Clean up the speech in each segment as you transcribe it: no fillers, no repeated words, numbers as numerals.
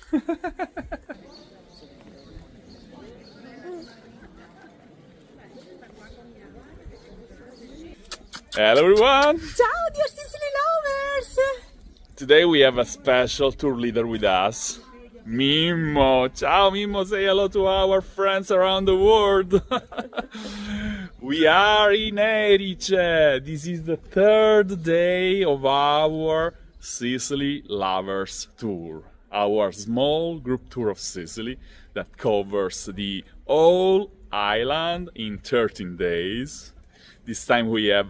Hello everyone! Ciao dear Sicily lovers! Today we have a special tour leader with us, Mimmo. Ciao Mimmo, say hello to our friends around the world. We are in Erice. This is the third day of our Sicily Lovers Tour. Our small group tour of Sicily that covers the whole island in 13 days. This time we have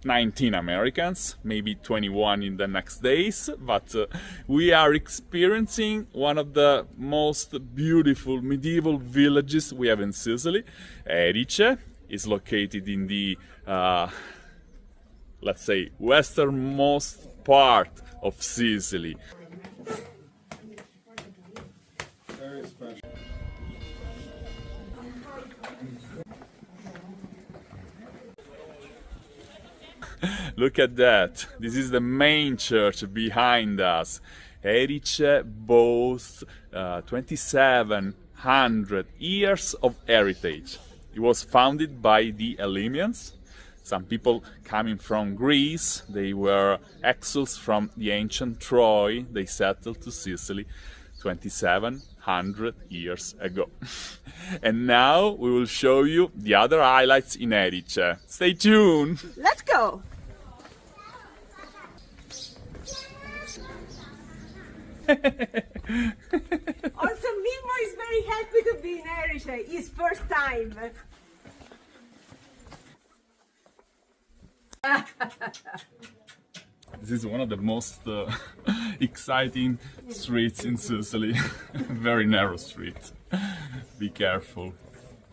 19 Americans, maybe 21 in the next days, but we are experiencing one of the most beautiful medieval villages we have in Sicily. Erice is located in the, let's say, westernmost part of Sicily. Very special. Look at that. This is the main church behind us. Erice boasts 2,700 years of heritage. It was founded by the Hellenians. Some people coming from Greece. They were exiles from the ancient Troy. They settled to Sicily 2,700 years ago. And now we will show you the other highlights in Erice. Stay tuned! Let's go! Also, Mimmo is very happy to be in Erice, his first time. This is one of the most exciting streets in Sicily. Very narrow street. Be careful.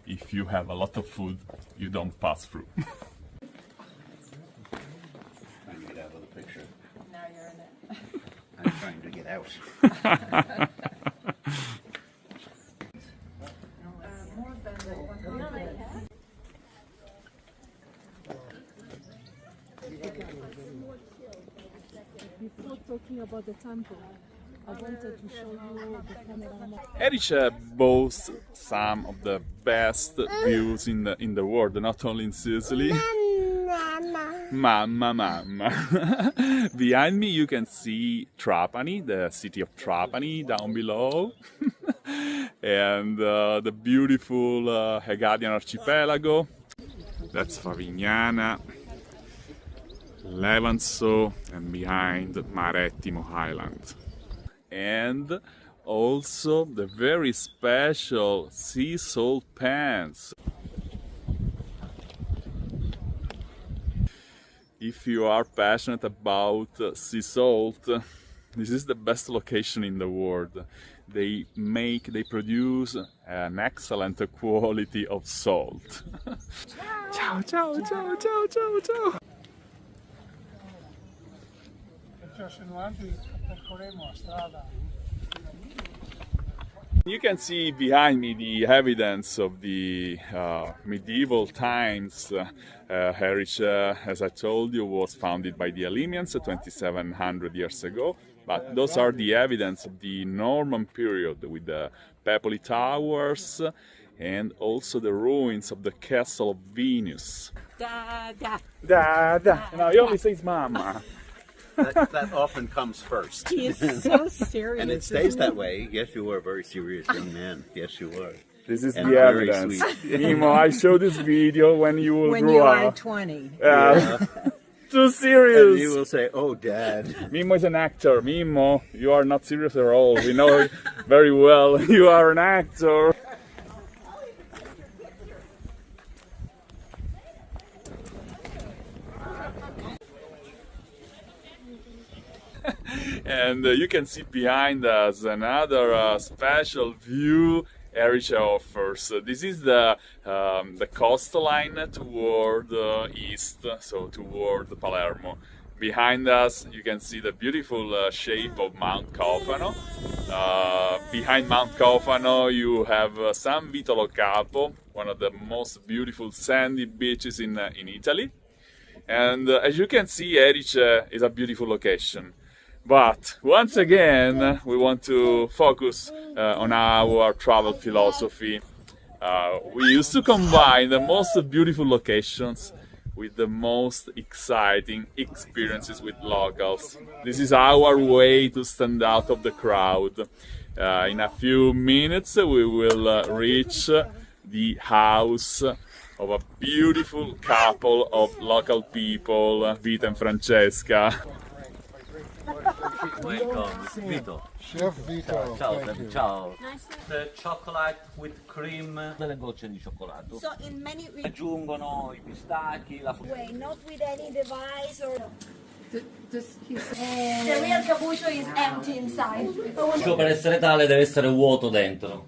If you have a lot of food, you don't pass through. Trying to get out of the picture. Now you're in it. I'm trying to get out. Before talking about the temple, I wanted to show you the panorama. Erice boasts some of the best views in the world, not only in Sicily. Mamma. Behind me you can see Trapani, the city of Trapani down below. And the beautiful Hegadian archipelago. That's Favignana, Levanzo, and behind Marettimo Island. And also the very special sea salt pans. If you are passionate about sea salt, this is the best location in the world. They produce an excellent quality of salt. Ciao, ciao, ciao, ciao, ciao, ciao. You can see behind me the evidence of the medieval times. Erice, as I told you, was founded by the Hellenians 2,700 years ago. But those are the evidence of the Norman period with the Pepoli towers and also the ruins of the castle of Venus. Da, da. Da, da. No, he only says mama. That often comes first. He is so serious. And it stays that way. Yes, you are a very serious young man. Yes, you are. This is And the very evidence. sweet. Mimo, I show this video when you will when grow you are up. 20. Too And serious. you will say, "Oh, Dad." Mimo is an actor. Mimo, you are not serious at all. We know very well you are an actor. And you can see behind us another special view Erice offers. This is the coastline toward the east, so toward Palermo. Behind us you can see the beautiful shape of Mount Cofano. Behind Mount Cofano you have San Vito lo Capo, one of the most beautiful sandy beaches in Italy. And as you can see, Erice is a beautiful location. But once again, we want to focus on our travel philosophy. We used to combine the most beautiful locations with the most exciting experiences with locals. This is our way to stand out of the crowd. In a few minutes, we will reach the house of a beautiful couple of local people, Vita and Francesca. Welcome, Vito. Chef Vito. Ciao, thank you. ciao. The chocolate with cream, delle gocce di cioccolato. So in many Aggiungono i pistacchi, la way, not with any device or The real cappuccino is empty inside. frutto. Per essere tale deve essere vuoto dentro.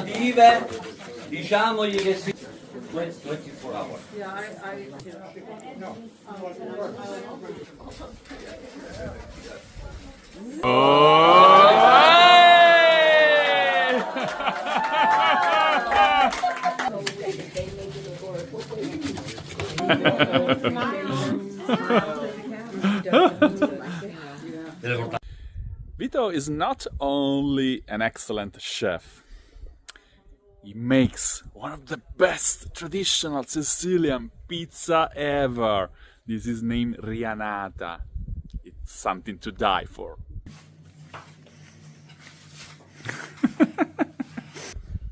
Vive, diciamogli che si 24 hours. Vito is not only an excellent chef, he makes one of the best traditional Sicilian pizza ever. This is named Rianata. It's something to die for.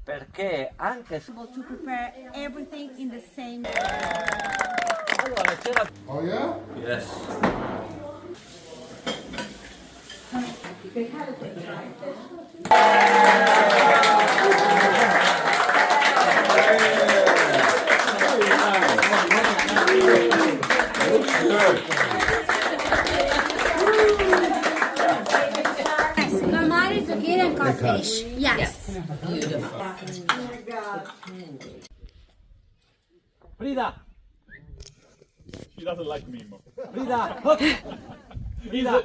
Perché anche se to prepare everything in the same allora c'era. Oh yeah? Yes. Calamari, zucchini, and codfish. Yes. Frida, She doesn't like Mimo. Frida, hook.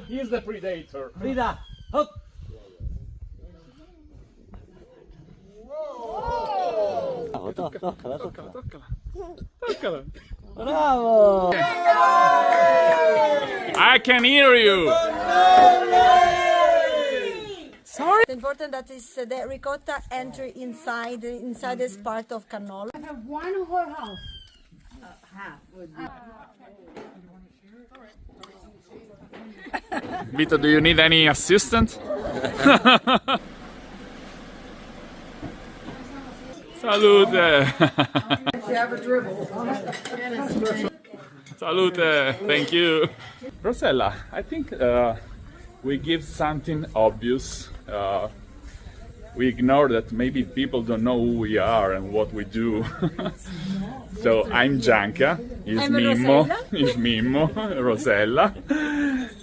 He's the predator. Frida, hook. Toccala. Toccala. Bravo! I can hear you. It's important that is the ricotta enter inside this part of cannoli. I have one whole house. Vito, do you need any assistant? Salute! Salute! Thank you! Rosella, I think we give something obvious. We ignore that maybe people don't know who we are and what we do. So I'm Gianca, he's I'm Mimmo, Rosella. he's Mimmo, Rosella,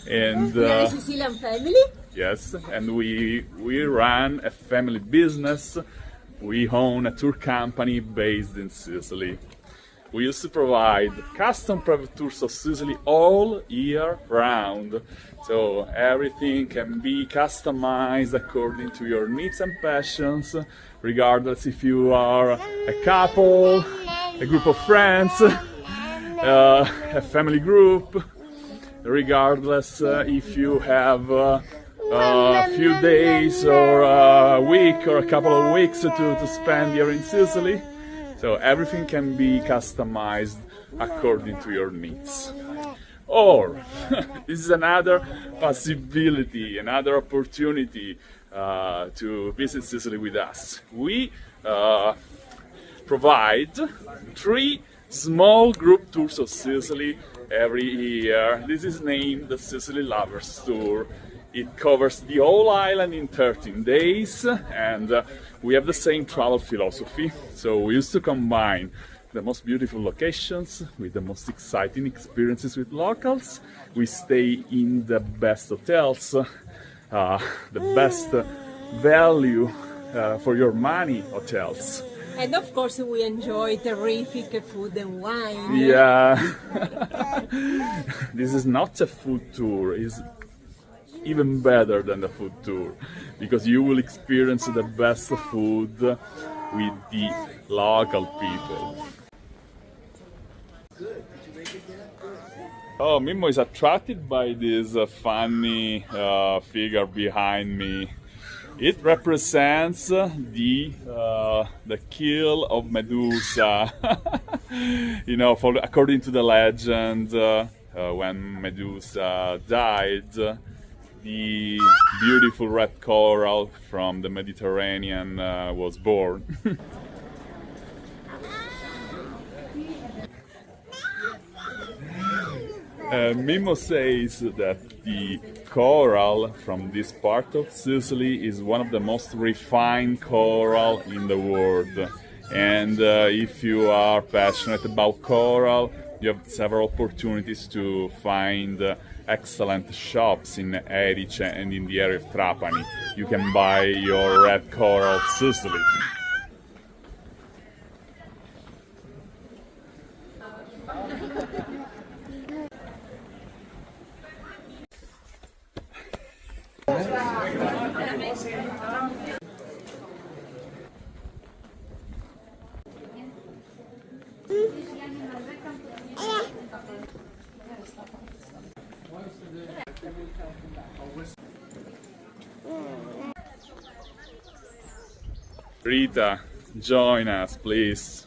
and We are a Sicilian family. yes, and we run a family business. We own a tour company based in Sicily. We used to provide custom private tours of Sicily all year round. So everything can be customized according to your needs and passions, regardless if you are a couple, a group of friends, a family group, regardless if you have a few days or a week or a couple of weeks to spend here in Sicily. So everything can be customized according to your needs. Or this is another possibility, another opportunity to visit Sicily with us. We provide 3 small group tours of Sicily every year. This is named the Sicily Lovers Tour. It covers the whole island in 13 days, and we have the same travel philosophy. So we used to combine the most beautiful locations with the most exciting experiences with locals. We stay in the best hotels, the best value for your money hotels. And of course we enjoy terrific food and wine. Yeah, this is not a food tour. It's even better than the food tour, because you will experience the best food with the local people. Oh, Mimmo is attracted by this funny figure behind me. It represents the kill of Medusa. You know, according to the legend, when Medusa died, the beautiful red coral from the Mediterranean was born. Mimmo says that the coral from this part of Sicily is one of the most refined coral in the world. And if you are passionate about coral, you have several opportunities to find excellent shops in Erice and in the area of Trapani. You can buy your red coral Sicily. Rita, join us, please.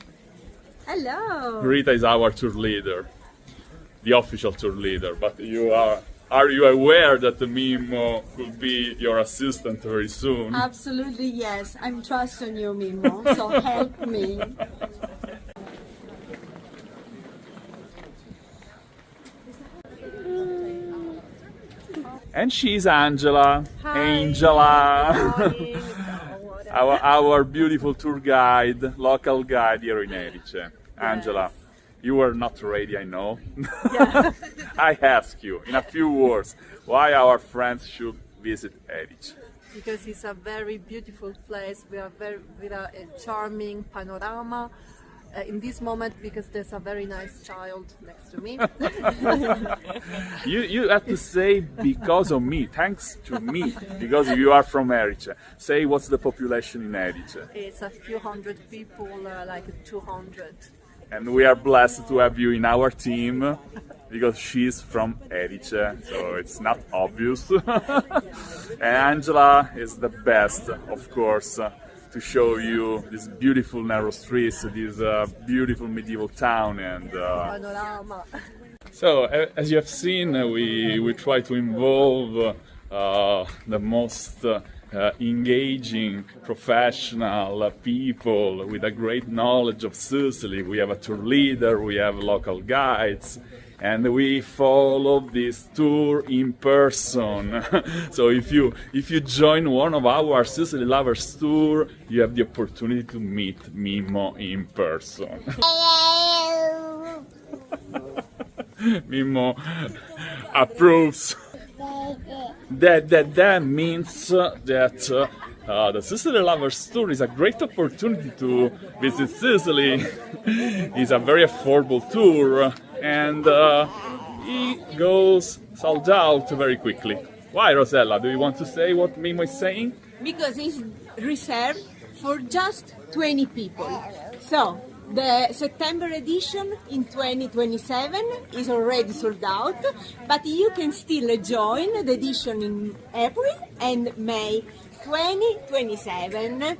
Hello. Rita is our tour leader, the official tour leader. But are you aware that Mimmo could be your assistant very soon? Absolutely, yes. I'm trusting you, Mimmo, so help me. And she's Angela. Hi. Angela. Our beautiful tour guide, local guide here in Erice. Angela, you were not ready, I know. Yeah. I ask you, in a few words, why our friends should visit Erice. Because it's a very beautiful place with a charming panorama. In this moment, because there's a very nice child next to me. You have to say because of me, thanks to me, because you are from Erice. Say what's the population in Erice. It's a few hundred people, like 200. And we are blessed to have you in our team, because she's from Erice, so it's not obvious. And Angela is the best, of course, to show you this beautiful narrow streets, this beautiful medieval town, and Panorama. so as you have seen, we try to involve the most engaging, professional people with a great knowledge of Sicily. We have a tour leader, we have local guides, and we follow this tour in person. So if you join one of our Sicily Lovers Tour, you have the opportunity to meet Mimmo in person. Mimmo approves. That means that the Sicily Lovers Tour is a great opportunity to visit Sicily. It's a very affordable tour, and it goes sold out very quickly. Why, Rosella? Do you want to say what Mimmo is saying? Because it's reserved for just 20 people. So the September edition in 2027 is already sold out, but you can still join the edition in April and May 2027.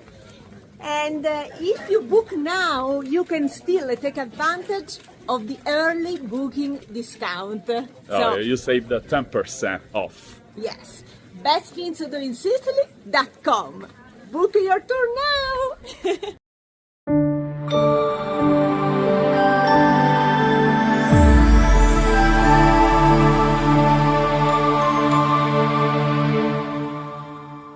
And if you book now, you can still take advantage of the early booking discount. So, You saved 10% off. yes, things-to-do-in-sicily.com. Book your tour now!